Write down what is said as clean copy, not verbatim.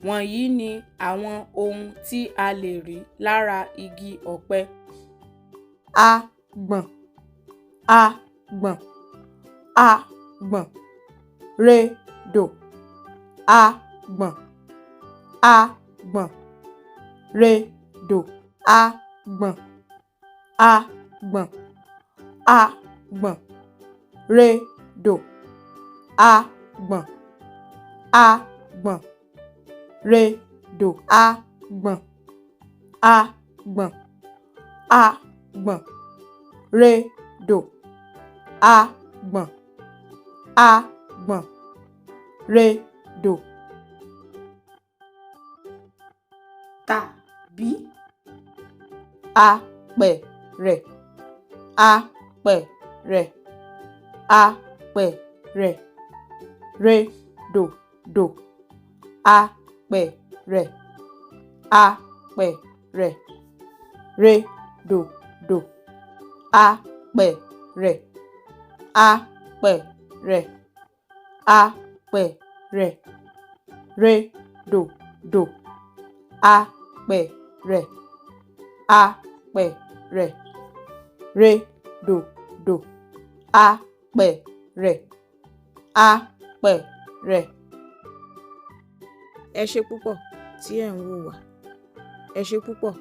Wọ̀nyí ni àwọn ohun tí a lè rí lára igi ọ̀pẹ. Agbọ̀n, agbọ̀n, agbọ̀n, redò, agbọ̀n, agbọ̀n, redò, agbọ̀n, agbọ̀n, agbọ̀n, redò, agbọ̀n, agbọ̀n, redò, agbọ̀n, agbọ̀n, agbọ̀n, redò, agbọ̀n, agbọ̀n, redò. Tàbí apẹ̀rẹ̀, apẹ̀rẹ̀, apẹ̀rẹ̀, redòdò, apẹ̀rẹ̀, apẹ̀rẹ̀, redòdò, apẹ̀rẹ̀, apẹ̀rẹ̀, apẹ̀rẹ̀, redòdò, apẹ̀rẹ̀, apẹ̀rẹ̀, redòdò, apẹ̀rẹ̀, apẹ̀rẹ̀. Ẹ ṣé púpọ̀ tí ẹ̀ ń wò wá. Ẹ ṣé púpọ̀.